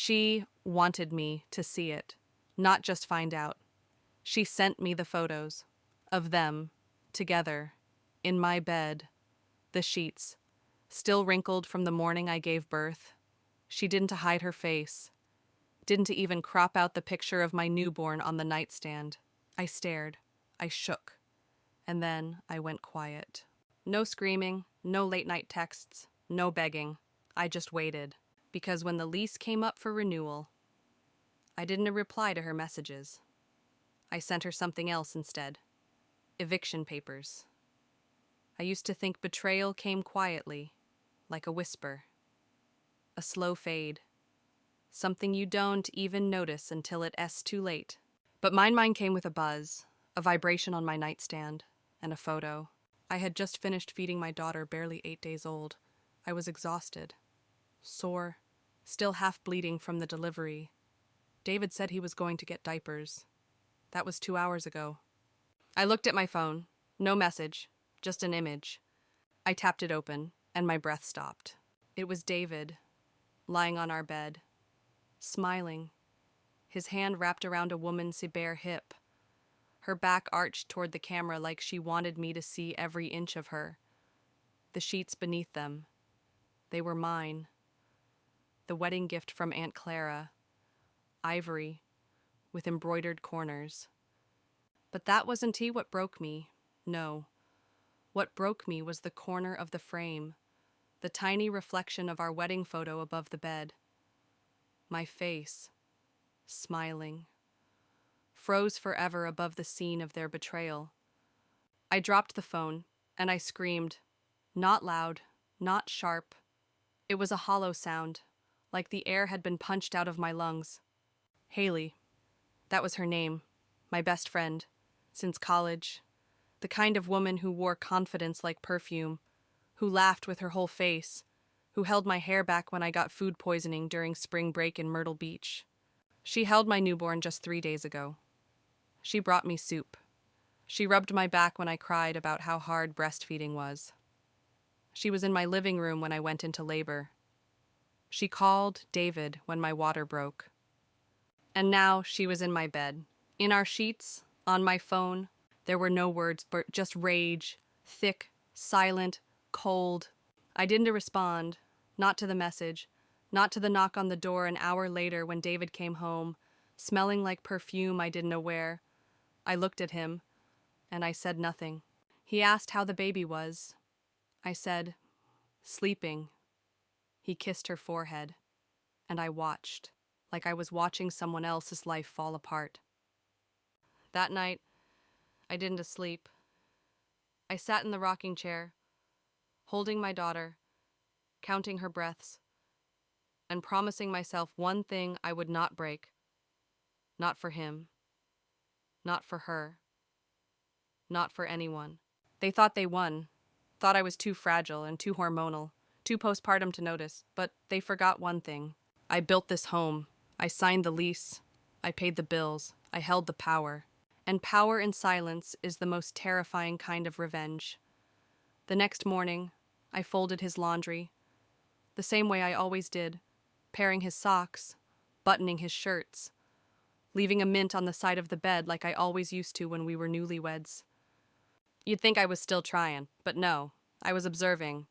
She wanted me to see it, not just find out. She sent me the photos of them together in my bed, the sheets, still wrinkled from the morning I gave birth. She didn't hide her face, didn't even crop out the picture of my newborn on the nightstand. I stared, I shook, and then I went quiet. No screaming, no late-night texts, no begging. I just waited, because when the lease came up for renewal, I didn't reply to her messages. I sent her something else instead. Eviction papers. I used to think betrayal came quietly, like a whisper. A slow fade. Something you don't even notice until it's too late. But mine came with a buzz, a vibration on my nightstand, and a photo. I had just finished feeding my daughter, barely 8 days old. I was exhausted, sore, still half bleeding from the delivery. David said he was going to get diapers. That was 2 hours ago. I looked at my phone. No message, just an image. I tapped it open, and my breath stopped. It was David, lying on our bed, smiling, his hand wrapped around a woman's bare hip, her back arched toward the camera like she wanted me to see every inch of her. The sheets beneath them, they were mine. The wedding gift from Aunt Clara, ivory, with embroidered corners. But that wasn't what broke me, no. What broke me was the corner of the frame, the tiny reflection of our wedding photo above the bed. My face, smiling, froze forever above the scene of their betrayal. I dropped the phone, and I screamed, not loud, not sharp. It was a hollow sound, like the air had been punched out of my lungs. Haley, that was her name, my best friend, since college, the kind of woman who wore confidence like perfume, who laughed with her whole face, who held my hair back when I got food poisoning during spring break in Myrtle Beach. She held my newborn just 3 days ago. She brought me soup. She rubbed my back when I cried about how hard breastfeeding was. She was in my living room when I went into labor. She called David when my water broke. And now she was in my bed. In our sheets, on my phone, there were no words but just rage, thick, silent, cold. I didn't respond, not to the message, not to the knock on the door an hour later when David came home, smelling like perfume I didn't know where. I looked at him, and I said nothing. He asked how the baby was. I said, sleeping. He kissed her forehead, and I watched, like I was watching someone else's life fall apart. That night, I didn't sleep. I sat in the rocking chair, holding my daughter, counting her breaths, and promising myself one thing I would not break. Not for him. Not for her. Not for anyone. They thought they won, thought I was too fragile and too hormonal, too postpartum to notice, but they forgot one thing. I built this home. I signed the lease. I paid the bills. I held the power. And power in silence is the most terrifying kind of revenge. The next morning, I folded his laundry, the same way I always did, pairing his socks, buttoning his shirts, leaving a mint on the side of the bed like I always used to when we were newlyweds. You'd think I was still trying, but no, I was observing,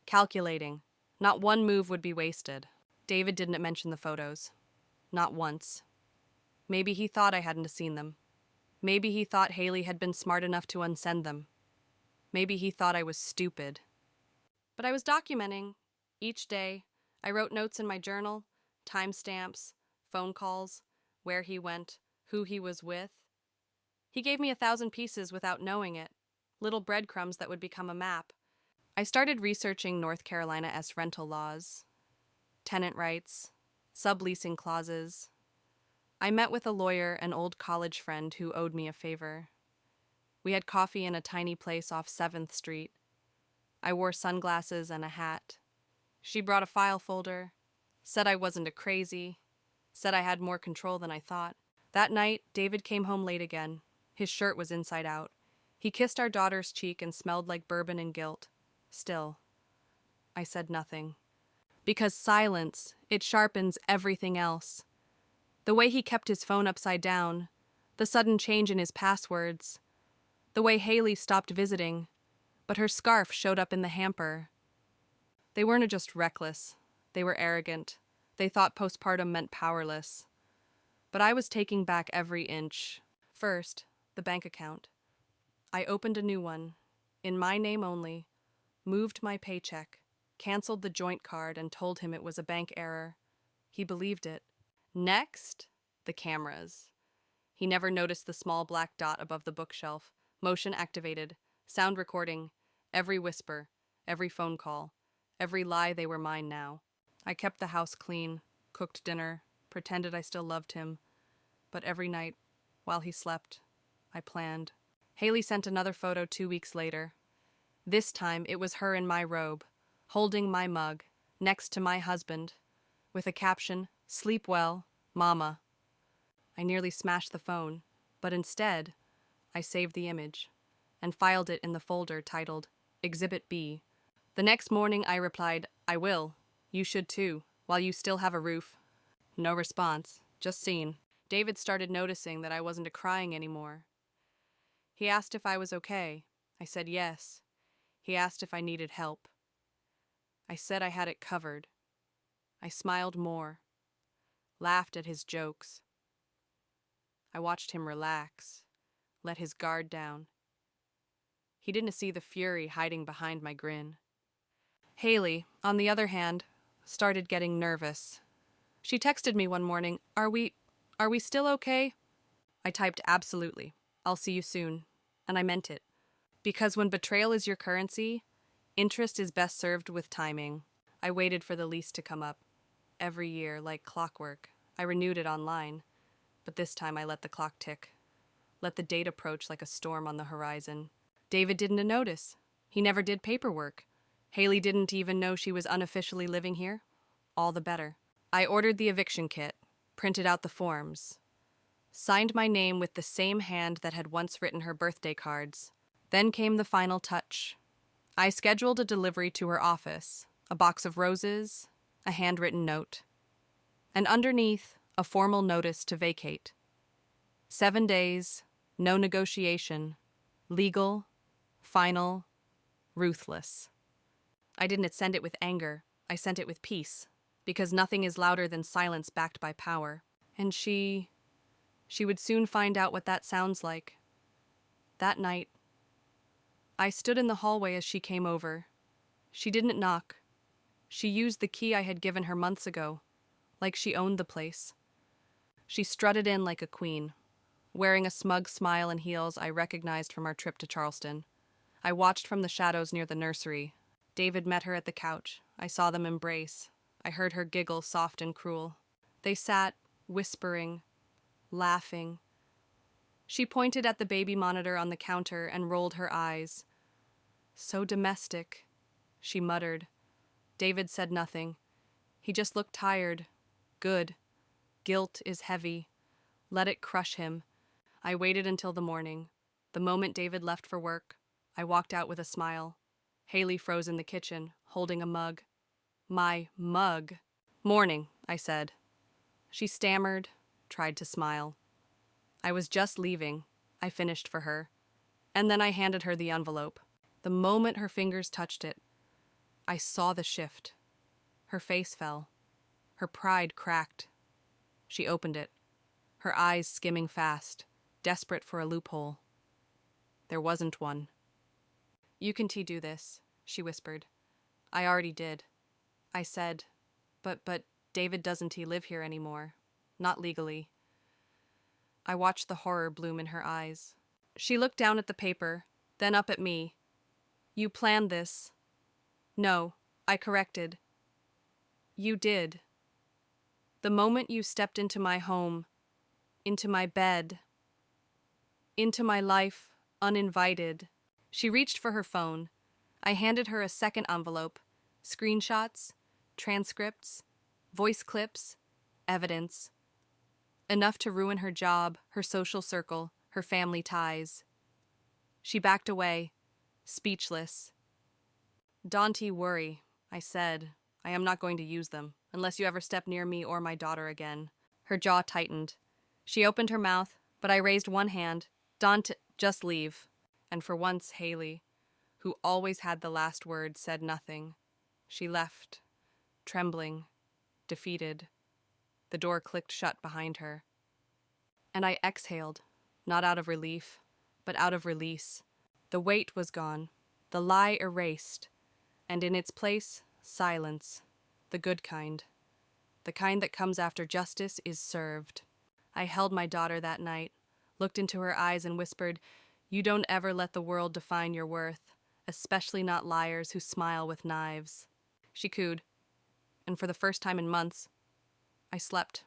calculating. Not one move would be wasted. David didn't mention the photos. Not once. Maybe he thought I hadn't seen them. Maybe he thought Haley had been smart enough to unsend them. Maybe he thought I was stupid. But I was documenting. Each day, I wrote notes in my journal, timestamps, phone calls, where he went, who he was with. He gave me 1,000 pieces without knowing it, little breadcrumbs that would become a map. I started researching North Carolina's rental laws, tenant rights, subleasing clauses. I met with a lawyer, an old college friend who owed me a favor. We had coffee in a tiny place off 7th Street. I wore sunglasses and a hat. She brought a file folder, said I wasn't a crazy, said I had more control than I thought. That night, David came home late again. His shirt was inside out. He kissed our daughter's cheek and smelled like bourbon and guilt. Still, I said nothing. Because silence, it sharpens everything else. The way he kept his phone upside down, the sudden change in his passwords, the way Haley stopped visiting, but her scarf showed up in the hamper. They weren't just reckless, they were arrogant. They thought postpartum meant powerless. But I was taking back every inch. First, the bank account. I opened a new one, in my name only, moved my paycheck, canceled the joint card and told him it was a bank error. He believed it. Next, the cameras. He never noticed the small black dot above the bookshelf. Motion activated, sound recording, every whisper, every phone call, every lie. They were mine now. I kept the house clean, cooked dinner, pretended I still loved him. But every night, while he slept, I planned. Haley sent another photo 2 weeks later. This time it was her in my robe, holding my mug, next to my husband, with a caption, "Sleep well, Mama." I nearly smashed the phone, but instead, I saved the image and filed it in the folder titled Exhibit B. The next morning I replied, "I will. You should too, while you still have a roof." No response, just seen. David started noticing that I wasn't crying anymore. He asked if I was okay. I said yes. He asked if I needed help. I said I had it covered. I smiled more, laughed at his jokes. I watched him relax, let his guard down. He didn't see the fury hiding behind my grin. Haley, on the other hand, started getting nervous. She texted me one morning, Are we still okay?" I typed, "Absolutely. I'll see you soon." And I meant it. Because when betrayal is your currency, interest is best served with timing. I waited for the lease to come up. Every year, like clockwork, I renewed it online. But this time I let the clock tick. Let the date approach like a storm on the horizon. David didn't notice. He never did paperwork. Haley didn't even know she was unofficially living here. All the better. I ordered the eviction kit, printed out the forms, signed my name with the same hand that had once written her birthday cards. Then came the final touch. I scheduled a delivery to her office, a box of roses, a handwritten note, and underneath, a formal notice to vacate. 7 days, no negotiation, legal, final, ruthless. I didn't send it with anger, I sent it with peace, because nothing is louder than silence backed by power. And she would soon find out what that sounds like. That night, I stood in the hallway as she came over. She didn't knock. She used the key I had given her months ago, like she owned the place. She strutted in like a queen, wearing a smug smile and heels I recognized from our trip to Charleston. I watched from the shadows near the nursery. David met her at the couch. I saw them embrace. I heard her giggle, soft and cruel. They sat, whispering, laughing. She pointed at the baby monitor on the counter and rolled her eyes. "So domestic," she muttered. David said nothing. He just looked tired. Good. Guilt is heavy. Let it crush him. I waited until the morning. The moment David left for work, I walked out with a smile. Haley froze in the kitchen, holding a mug. My mug. "Morning," I said. She stammered, tried to smile. I was just leaving. I finished for her. And then I handed her the envelope. The moment her fingers touched it, I saw the shift. Her face fell. Her pride cracked. She opened it, her eyes skimming fast, desperate for a loophole. There wasn't one. "You can do this," she whispered. "I already did." I said, But David doesn't live here anymore. Not legally." I watched the horror bloom in her eyes. She looked down at the paper, then up at me. "You planned this." "No," I corrected. "You did. The moment you stepped into my home, into my bed, into my life, uninvited." She reached for her phone. I handed her a second envelope. Screenshots, transcripts, voice clips, evidence. Enough to ruin her job, her social circle, her family ties. She backed away, speechless. "Don't worry," I said, I am not going to use them, unless you ever step near me or my daughter again. Her jaw tightened. She opened her mouth, but I raised one hand. Just leave. And for once, Haley, who always had the last word, said nothing. She left, trembling, defeated. The door clicked shut behind her. And I exhaled, not out of relief, but out of release. The weight was gone, the lie erased, and in its place, silence, the good kind. The kind that comes after justice is served. I held my daughter that night, looked into her eyes and whispered, "You don't ever let the world define your worth, especially not liars who smile with knives." She cooed, and for the first time in months, I slept.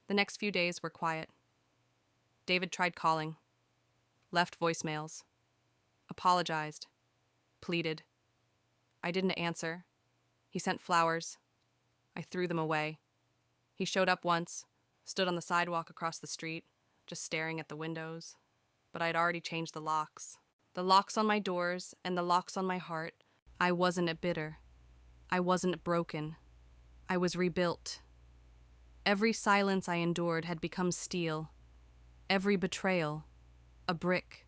The next few days were quiet. David tried calling, left voicemails, apologized, pleaded. I didn't answer. He sent flowers. I threw them away. He showed up once, stood on the sidewalk across the street, just staring at the windows. But I'd already changed the locks. The locks on my doors and the locks on my heart. I wasn't bitter. I wasn't broken. I was rebuilt. Every silence I endured had become steel. Every betrayal, a brick.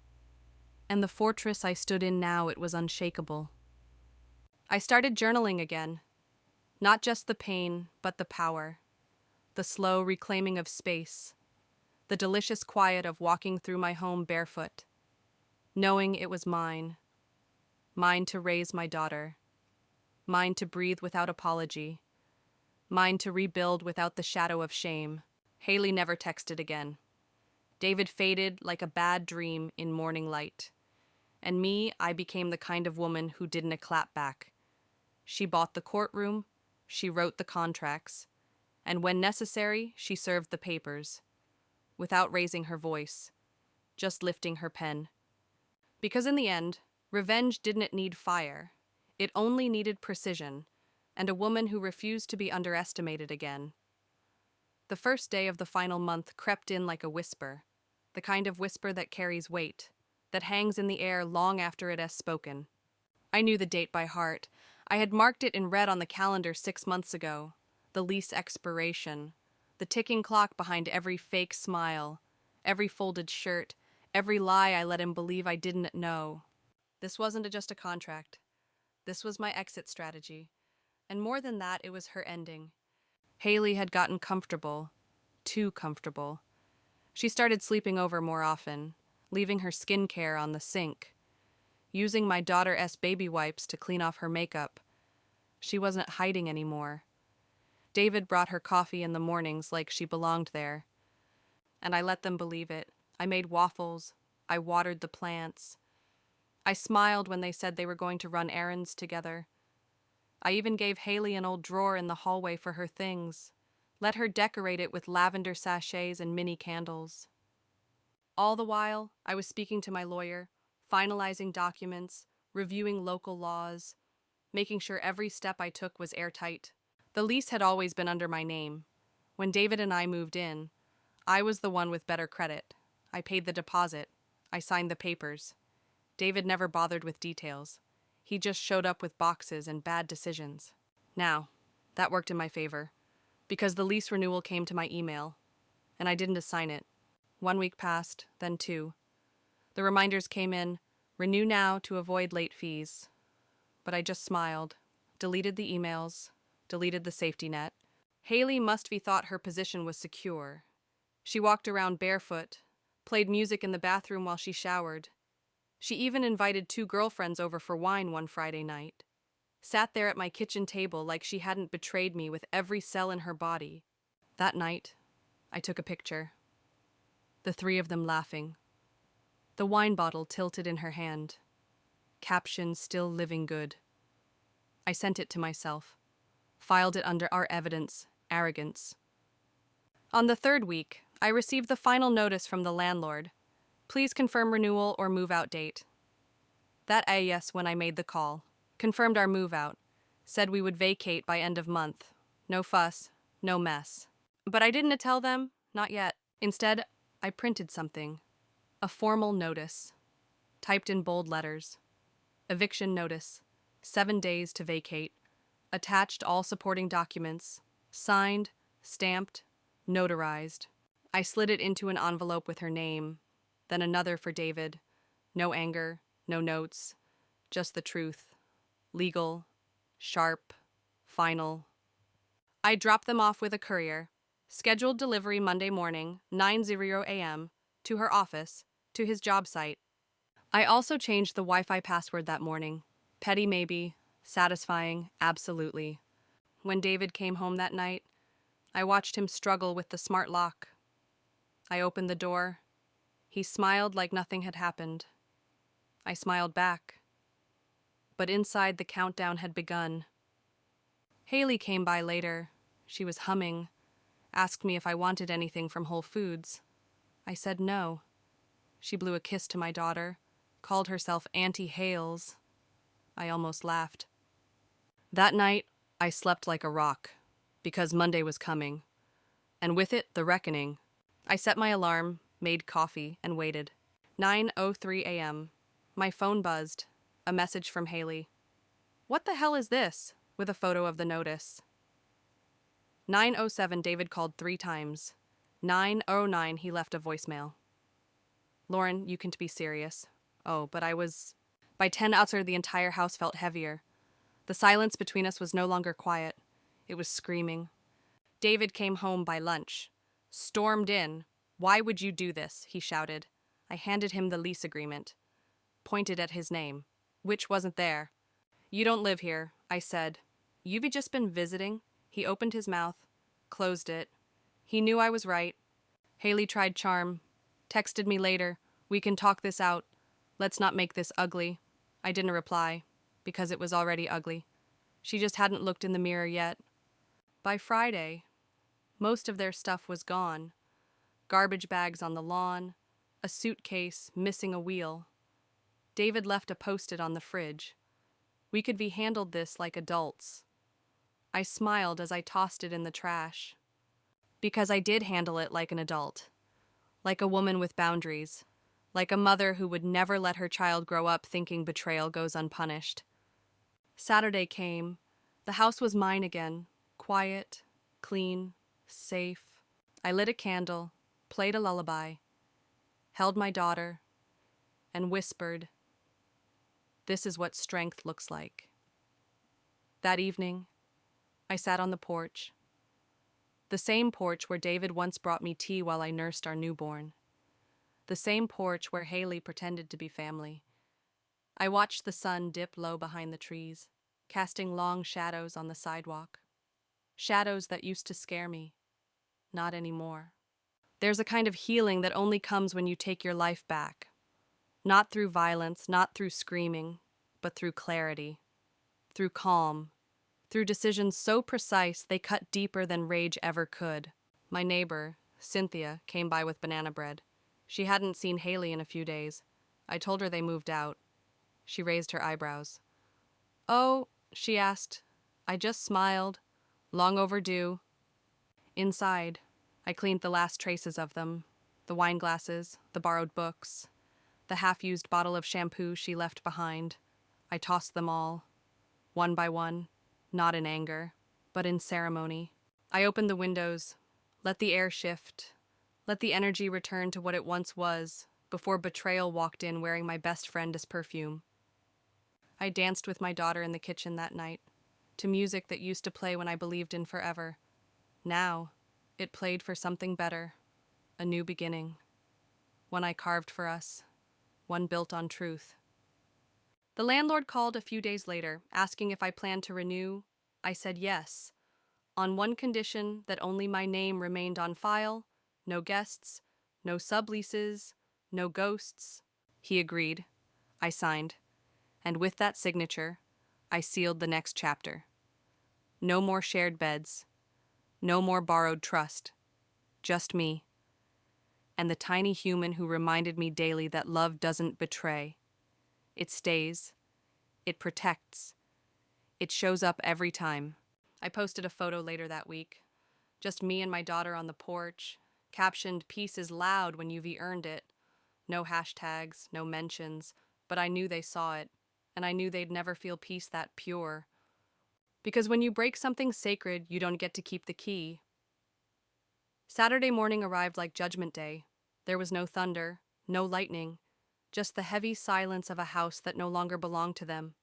And the fortress I stood in now, it was unshakable. I started journaling again. Not just the pain, but the power. The slow reclaiming of space. The delicious quiet of walking through my home barefoot. Knowing it was mine. Mine to raise my daughter. Mine to breathe without apology. Mine to rebuild without the shadow of shame. Haley never texted again. David faded like a bad dream in morning light. And me, I became the kind of woman who didn't clap back. She bought the courtroom, she wrote the contracts, and when necessary, she served the papers, without raising her voice, just lifting her pen. Because in the end, revenge didn't need fire. It only needed precision, and a woman who refused to be underestimated again. The first day of the final month crept in like a whisper, the kind of whisper that carries weight, that hangs in the air long after it has spoken. I knew the date by heart. I had marked it in red on the calendar 6 months ago, the lease expiration, the ticking clock behind every fake smile, every folded shirt, every lie I let him believe I didn't know. This wasn't just a contract. This was my exit strategy. And more than that, it was her ending. Haley had gotten comfortable, too comfortable. She started sleeping over more often, leaving her skincare on the sink, using my daughter-s baby wipes to clean off her makeup. She wasn't hiding anymore. David brought her coffee in the mornings like she belonged there. And I let them believe it. I made waffles. I watered the plants. I smiled when they said they were going to run errands together. I even gave Haley an old drawer in the hallway for her things. Let her decorate it with lavender sachets and mini candles. All the while, I was speaking to my lawyer, finalizing documents, reviewing local laws, making sure every step I took was airtight. The lease had always been under my name. When David and I moved in, I was the one with better credit. I paid the deposit. I signed the papers. David never bothered with details. He just showed up with boxes and bad decisions. Now, that worked in my favor, because the lease renewal came to my email, and I didn't assign it. 1 week passed, then 2. The reminders came in, renew now to avoid late fees. But I just smiled, deleted the emails, deleted the safety net. Haley must be thought her position was secure. She walked around barefoot, played music in the bathroom while she showered. She even invited 2 girlfriends over for wine one Friday night. Sat there at my kitchen table like she hadn't betrayed me with every cell in her body. That night, I took a picture. The 3 of them laughing. The wine bottle tilted in her hand. Caption still living good. I sent it to myself. Filed it under our evidence, arrogance. On the 3rd week, I received the final notice from the landlord. Please confirm renewal or move-out date. That yes when I made the call. Confirmed our move-out. Said we would vacate by end of month. No fuss, no mess. But I didn't tell them, not yet. Instead, I printed something. A formal notice. Typed in bold letters. Eviction notice. 7 days to vacate. Attached all supporting documents, signed, stamped, notarized. I slid it into an envelope with her name, then another for David. No anger, no notes, just the truth. Legal, sharp, final. I dropped them off with a courier. Scheduled delivery Monday morning, 9:00 a.m., to her office, to his job site. I also changed the Wi-Fi password that morning. Petty maybe, satisfying absolutely. When David came home that night, I watched him struggle with the smart lock. I opened the door. He smiled like nothing had happened. I smiled back. But inside the countdown had begun. Haley came by later. She was humming, asked me if I wanted anything from Whole Foods. I said no. She blew a kiss to my daughter, called herself Auntie Hales. I almost laughed. That night, I slept like a rock, because Monday was coming. And with it, the reckoning. I set my alarm, made coffee, and waited. 9:03 a.m. My phone buzzed. A message from Haley. "What the hell is this?" with a photo of the notice. 9:07 David called 3 times. 9:09 he left a voicemail. "Lauren, you can be serious." Oh, but I was... By 10 utter, the entire house felt heavier. The silence between us was no longer quiet. It was screaming. David came home by lunch. Stormed in. "Why would you do this?" he shouted. I handed him the lease agreement. Pointed at his name, which wasn't there. "You don't live here," I said. "You've just been visiting?" He opened his mouth, closed it. He knew I was right. Haley tried charm. Texted me later. "We can talk this out. Let's not make this ugly." I didn't reply, because it was already ugly. She just hadn't looked in the mirror yet. By Friday, most of their stuff was gone. Garbage bags on the lawn, a suitcase missing a wheel. David left a post-it on the fridge. We could be handled this like adults. I smiled as I tossed it in the trash. Because I did handle it like an adult. Like a woman with boundaries. Like a mother who would never let her child grow up thinking betrayal goes unpunished. Saturday came. The house was mine again. Quiet, clean, safe. I lit a candle, played a lullaby, held my daughter, and whispered, "This is what strength looks like." That evening, I sat on the porch. The same porch where David once brought me tea while I nursed our newborn. The same porch where Haley pretended to be family. I watched the sun dip low behind the trees, casting long shadows on the sidewalk. Shadows that used to scare me. Not anymore. There's a kind of healing that only comes when you take your life back. Not through violence, not through screaming, but through clarity. Through calm. Through decisions so precise they cut deeper than rage ever could. My neighbor, Cynthia, came by with banana bread. She hadn't seen Haley in a few days. I told her they moved out. She raised her eyebrows. "Oh," she asked. I just smiled. Long overdue. Inside, I cleaned the last traces of them. The wine glasses, the borrowed books, the half-used bottle of shampoo she left behind. I tossed them all, one by one, not in anger, but in ceremony. I opened the windows, let the air shift, let the energy return to what it once was, before betrayal walked in wearing my best friend as perfume. I danced with my daughter in the kitchen that night, to music that used to play when I believed in forever. Now, it played for something better, a new beginning. One I carved for us, one built on truth. The landlord called a few days later, asking if I planned to renew. I said yes, on one condition that only my name remained on file, no guests, no subleases, no ghosts. He agreed. I signed. And with that signature, I sealed the next chapter. No more shared beds. No more borrowed trust. Just me. And the tiny human who reminded me daily that love doesn't betray. It stays. It protects. It shows up every time. I posted a photo later that week. Just me and my daughter on the porch. Captioned, "Peace is loud when you've earned it." No hashtags, no mentions, but I knew they saw it, and I knew they'd never feel peace that pure. Because when you break something sacred, you don't get to keep the key. Saturday morning arrived like Judgment Day. There was no thunder, no lightning, just the heavy silence of a house that no longer belonged to them.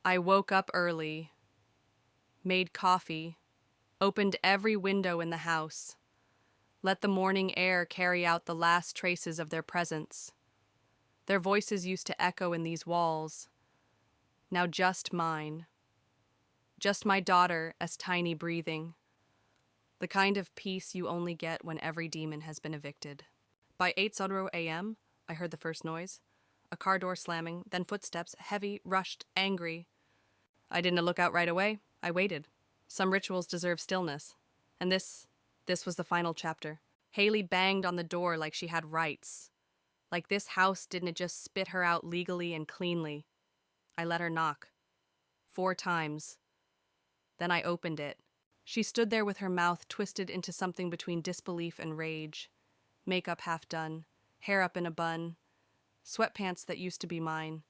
I woke up early, made coffee, opened every window in the house, let the morning air carry out the last traces of their presence. Their voices used to echo in these walls, now just mine. Just my daughter as tiny breathing, the kind of peace you only get when every demon has been evicted. By 8:00 a.m., I heard the first noise, a car door slamming, then footsteps, heavy, rushed, angry. I didn't look out right away. I waited. Some rituals deserve stillness. And this was the final chapter. Haley banged on the door like she had rights. Like this house didn't just spit her out legally and cleanly. I let her knock. 4 times. Then I opened it. She stood there with her mouth twisted into something between disbelief and rage. Makeup half done, hair up in a bun, sweatpants that used to be mine.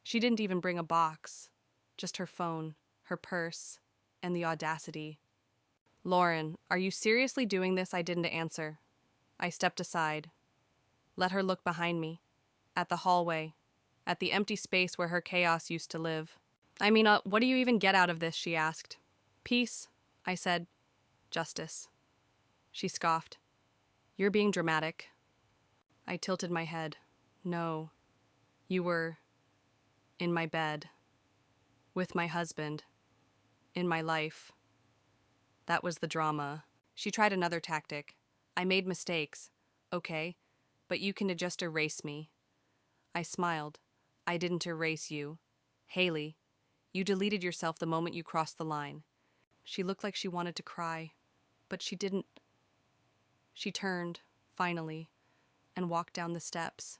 She didn't even bring a box. Just her phone, her purse, and the audacity. "Lauren, are you seriously doing this?" I didn't answer. I stepped aside. Let her look behind me. At the hallway. At the empty space where her chaos used to live. What do you even get out of this?" she asked. "Peace," I said. "Justice." She scoffed. "You're being dramatic." I tilted my head. "No. You were in my bed. With my husband. In my life. That was the drama." She tried another tactic. "I made mistakes. Okay, but you can just erase me." I smiled. "I didn't erase you. Haley, you deleted yourself the moment you crossed the line." She looked like she wanted to cry, but she didn't. She turned, finally, and walked down the steps.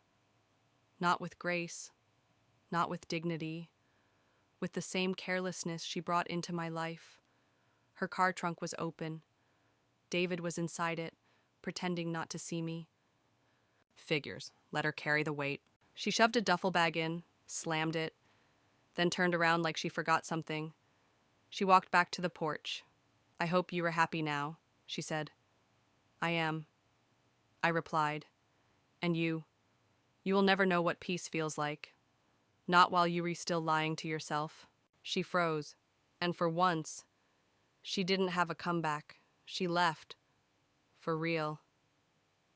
Not with grace, not with dignity, with the same carelessness she brought into my life. Her car trunk was open. David was inside it, pretending not to see me. Figures. Let her carry the weight. She shoved a duffel bag in, slammed it, then turned around like she forgot something. She walked back to the porch. "I hope you are happy now," she said. "I am," I replied. "And you will never know what peace feels like. Not while you were still lying to yourself." She froze, and for once, she didn't have a comeback. She left. For real.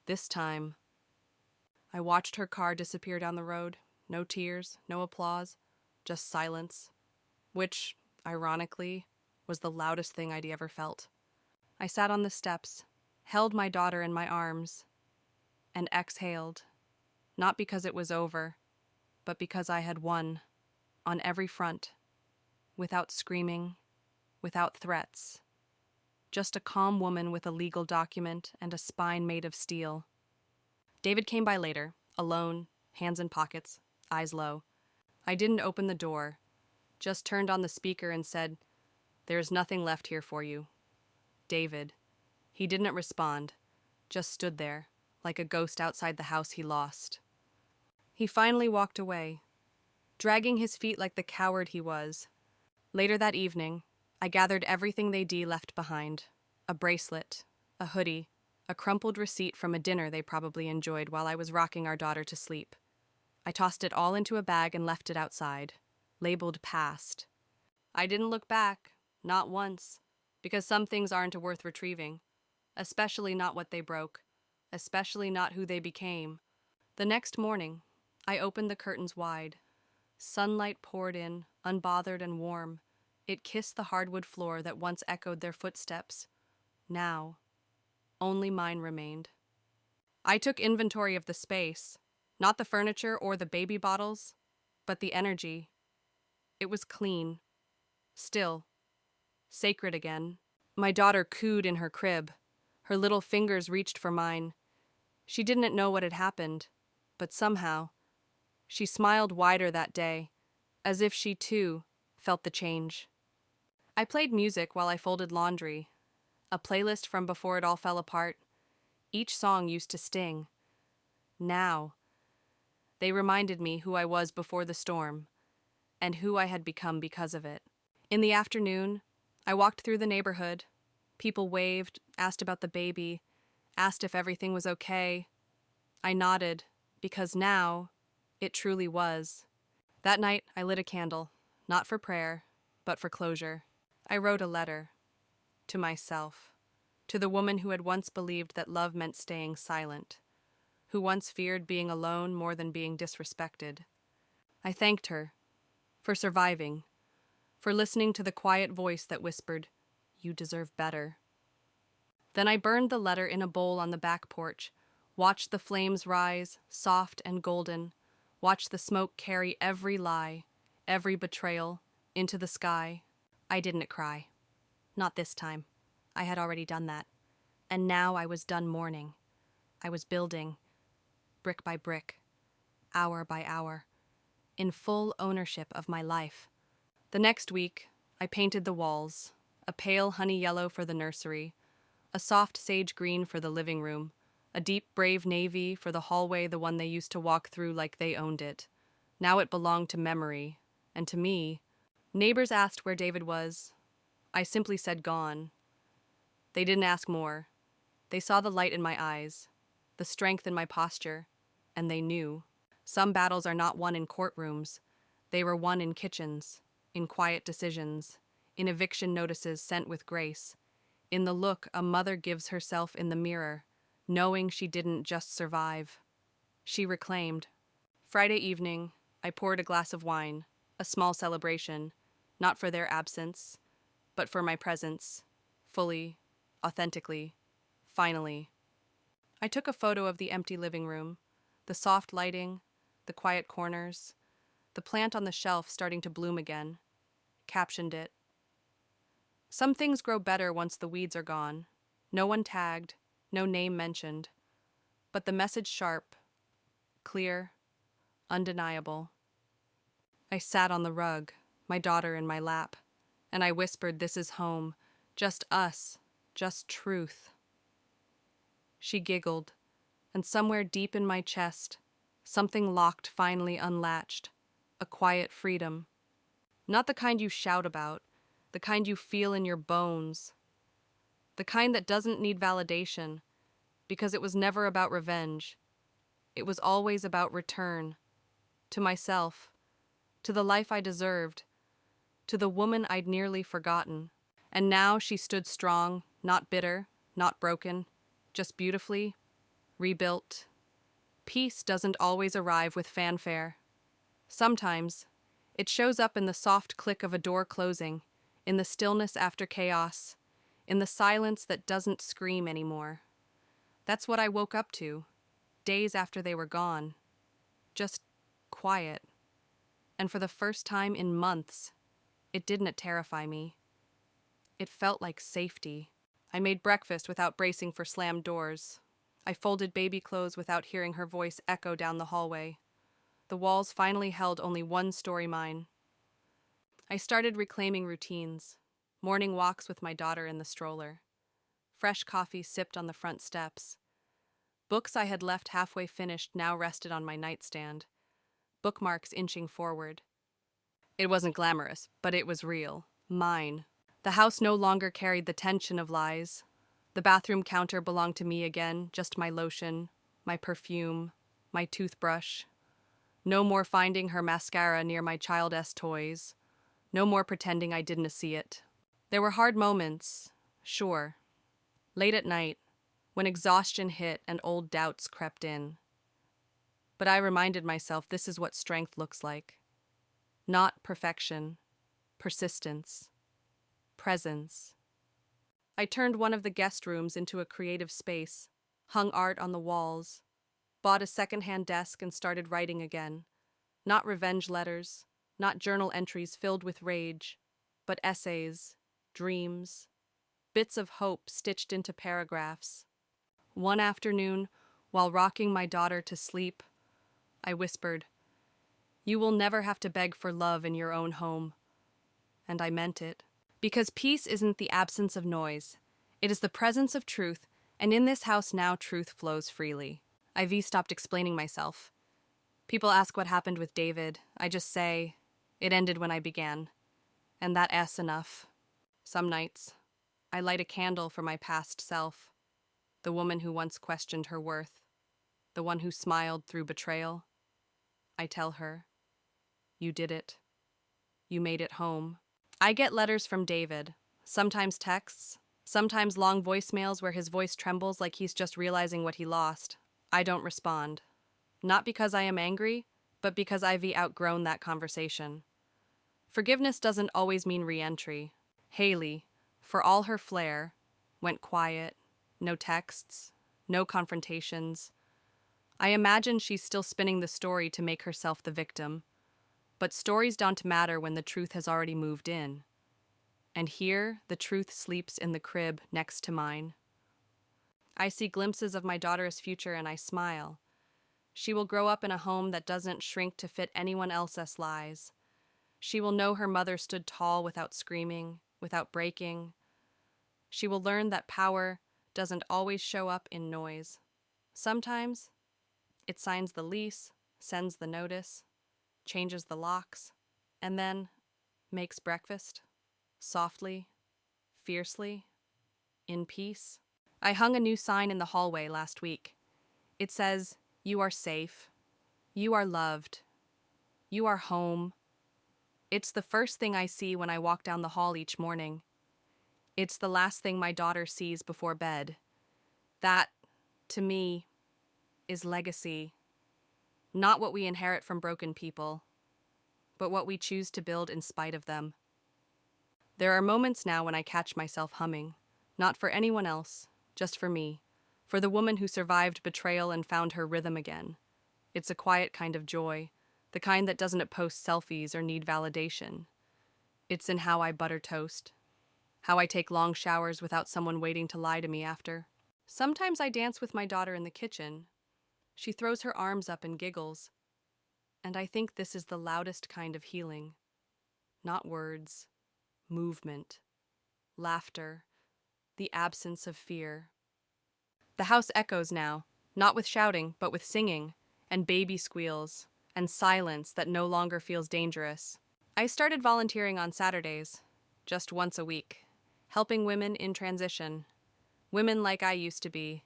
This time. I watched her car disappear down the road. No tears, no applause, just silence. Which, ironically, was the loudest thing I'd ever felt. I sat on the steps, held my daughter in my arms, and exhaled. Not because it was over, but because I had won. On every front. Without screaming, without threats. Just a calm woman with a legal document and a spine made of steel. David came by later, alone, hands in pockets, eyes low. I didn't open the door, just turned on the speaker and said, "There is nothing left here for you." David. He didn't respond, just stood there, like a ghost outside the house he lost. He finally walked away, dragging his feet like the coward he was. Later that evening, I gathered everything they left behind. A bracelet, a hoodie, a crumpled receipt from a dinner they probably enjoyed while I was rocking our daughter to sleep. I tossed it all into a bag and left it outside, labeled past. I didn't look back, not once, because some things aren't worth retrieving, especially not what they broke, especially not who they became. The next morning, I opened the curtains wide. Sunlight poured in, unbothered and warm. It kissed the hardwood floor that once echoed their footsteps. Now, only mine remained. I took inventory of the space, not the furniture or the baby bottles, but the energy. It was clean, still, sacred again. My daughter cooed in her crib. Her little fingers reached for mine. She didn't know what had happened, but somehow, she smiled wider that day, as if she too felt the change. I played music while I folded laundry, a playlist from before it all fell apart. Each song used to sting. Now, they reminded me who I was before the storm, and who I had become because of it. In the afternoon, I walked through the neighborhood. People waved, asked about the baby, asked if everything was okay. I nodded, because now it truly was. That night, I lit a candle, not for prayer, but for closure. I wrote a letter to myself, to the woman who had once believed that love meant staying silent, who once feared being alone more than being disrespected. I thanked her for surviving, for listening to the quiet voice that whispered, "You deserve better." Then I burned the letter in a bowl on the back porch, watched the flames rise, soft and golden, watched the smoke carry every lie, every betrayal, into the sky. I didn't cry. Not this time. I had already done that. And now I was done mourning. I was building, brick by brick, hour by hour, in full ownership of my life. The next week, I painted the walls, a pale honey yellow for the nursery, a soft sage green for the living room, a deep brave navy for the hallway, the one they used to walk through like they owned it. Now it belonged to memory, and to me. Neighbors asked where David was. I simply said gone. They didn't ask more. They saw the light in my eyes, the strength in my posture, and they knew. Some battles are not won in courtrooms. They were won in kitchens, in quiet decisions, in eviction notices sent with grace, in the look a mother gives herself in the mirror, knowing she didn't just survive. She reclaimed. Friday evening, I poured a glass of wine, a small celebration, not for their absence, but for my presence, fully, authentically, finally. I took a photo of the empty living room, the soft lighting, the quiet corners, the plant on the shelf starting to bloom again, captioned it. Some things grow better once the weeds are gone. No one tagged, no name mentioned, but the message sharp, clear, undeniable. I sat on the rug, my daughter in my lap, and I whispered, "This is home, just us, just truth." She giggled, and somewhere deep in my chest, something locked finally unlatched, a quiet freedom. Not the kind you shout about, the kind you feel in your bones, the kind that doesn't need validation, because it was never about revenge. It was always about return, to myself, to the life I deserved, to the woman I'd nearly forgotten. And now she stood strong, not bitter, not broken, just beautifully rebuilt. Peace doesn't always arrive with fanfare. Sometimes it shows up in the soft click of a door closing, in the stillness after chaos, in the silence that doesn't scream anymore. That's what I woke up to, days after they were gone. Just quiet. And for the first time in months, it didn't terrify me. It felt like safety. I made breakfast without bracing for slammed doors. I folded baby clothes without hearing her voice echo down the hallway. The walls finally held only one story mine. I started reclaiming routines, morning walks with my daughter in the stroller, fresh coffee sipped on the front steps. Books I had left halfway finished now rested on my nightstand, bookmarks inching forward. It wasn't glamorous, but it was real, mine. The house no longer carried the tension of lies. The bathroom counter belonged to me again, just my lotion, my perfume, my toothbrush. No more finding her mascara near my child-esque toys. No more pretending I didn't see it. There were hard moments, sure. Late at night, when exhaustion hit and old doubts crept in. But I reminded myself this is what strength looks like. Not perfection, persistence, presence. I turned one of the guest rooms into a creative space, hung art on the walls, bought a secondhand desk and started writing again. Not revenge letters, not journal entries filled with rage, but essays, dreams, bits of hope stitched into paragraphs. One afternoon, while rocking my daughter to sleep, I whispered, "You will never have to beg for love in your own home." And I meant it. Because peace isn't the absence of noise. It is the presence of truth, and in this house now truth flows freely. IV stopped explaining myself. People ask what happened with David. I just say, it ended when I began. and that's enough. Some nights, I light a candle for my past self, the woman who once questioned her worth, the one who smiled through betrayal. I tell her, "You did it. You made it home." I get letters from David, sometimes texts, sometimes long voicemails where his voice trembles like he's just realizing what he lost. I don't respond. Not because I am angry, but because I've outgrown that conversation. Forgiveness doesn't always mean re-entry. Haley, for all her flair, went quiet, no texts, no confrontations. I imagine she's still spinning the story to make herself the victim. But stories don't matter when the truth has already moved in. And here, the truth sleeps in the crib next to mine. I see glimpses of my daughter's future and I smile. She will grow up in a home that doesn't shrink to fit anyone else's lies. She will know her mother stood tall without screaming, without breaking. She will learn that power doesn't always show up in noise. Sometimes, it signs the lease, sends the notice, changes the locks, and then makes breakfast, softly, fiercely, in peace. I hung a new sign in the hallway last week. It says, "You are safe. You are loved. You are home." It's the first thing I see when I walk down the hall each morning. It's the last thing my daughter sees before bed. That, to me, is legacy. Not what we inherit from broken people, but what we choose to build in spite of them. There are moments now when I catch myself humming, not for anyone else, just for me, for the woman who survived betrayal and found her rhythm again. It's a quiet kind of joy, the kind that doesn't post selfies or need validation. It's in how I butter toast, how I take long showers without someone waiting to lie to me after. Sometimes I dance with my daughter in the kitchen. She throws her arms up and giggles, and I think this is the loudest kind of healing. Not words, movement, laughter, the absence of fear. The house echoes now, not with shouting, but with singing, and baby squeals, and silence that no longer feels dangerous. I started volunteering on Saturdays, just once a week, helping women in transition, women like I used to be.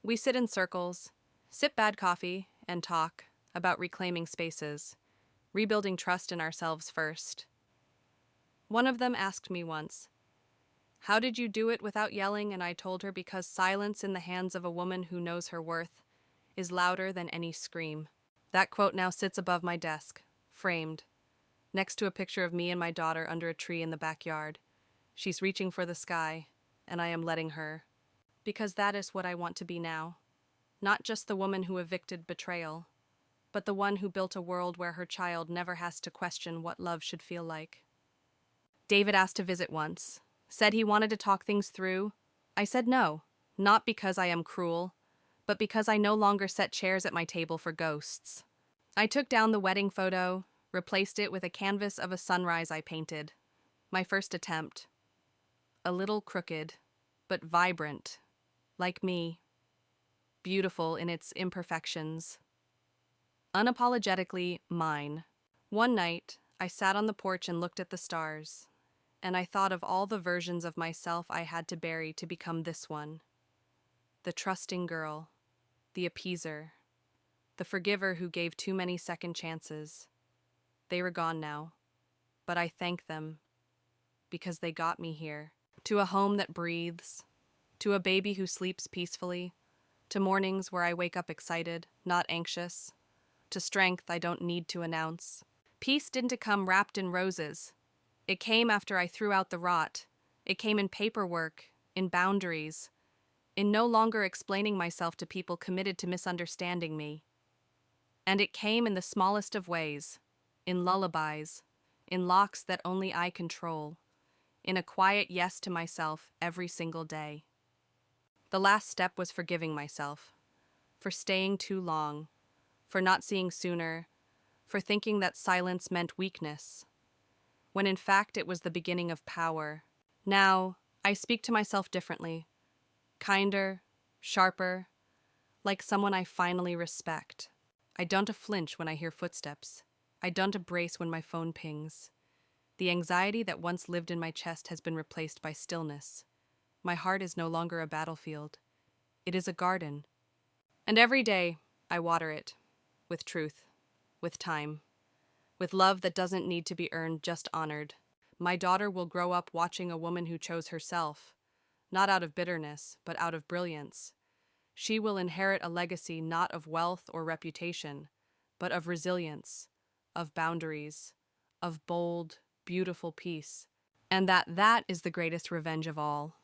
We sit in circles, sip bad coffee, and talk about reclaiming spaces, rebuilding trust in ourselves first. One of them asked me once, "How did you do it without yelling?" And I told her, because silence in the hands of a woman who knows her worth is louder than any scream. That quote now sits above my desk, framed, next to a picture of me and my daughter under a tree in the backyard. She's reaching for the sky, and I am letting her. Because that is what I want to be now. Not just the woman who evicted betrayal, but the one who built a world where her child never has to question what love should feel like. David asked to visit once, said he wanted to talk things through. I said no, not because I am cruel, but because I no longer set chairs at my table for ghosts. I took down the wedding photo, replaced it with a canvas of a sunrise I painted. My first attempt. A little crooked, but vibrant, like me. Beautiful in its imperfections. Unapologetically mine. One night, I sat on the porch and looked at the stars, and I thought of all the versions of myself I had to bury to become this one. The trusting girl, the appeaser, the forgiver who gave too many second chances. They were gone now, but I thank them because they got me here. To a home that breathes, to a baby who sleeps peacefully, to mornings where I wake up excited, not anxious, to strength I don't need to announce. Peace didn't come wrapped in roses. It came after I threw out the rot. It came in paperwork, in boundaries, in no longer explaining myself to people committed to misunderstanding me. And it came in the smallest of ways, in lullabies, in locks that only I control, in a quiet yes to myself every single day. The last step was forgiving myself, for staying too long, for not seeing sooner, for thinking that silence meant weakness, when in fact it was the beginning of power. Now, I speak to myself differently, kinder, sharper, like someone I finally respect. I don't flinch when I hear footsteps. I don't brace when my phone pings. The anxiety that once lived in my chest has been replaced by stillness. My heart is no longer a battlefield. It is a garden. And every day, I water it. With truth. With time. With love that doesn't need to be earned, just honored. My daughter will grow up watching a woman who chose herself, not out of bitterness, but out of brilliance. She will inherit a legacy not of wealth or reputation, but of resilience, of boundaries, of bold, beautiful peace. And that is the greatest revenge of all.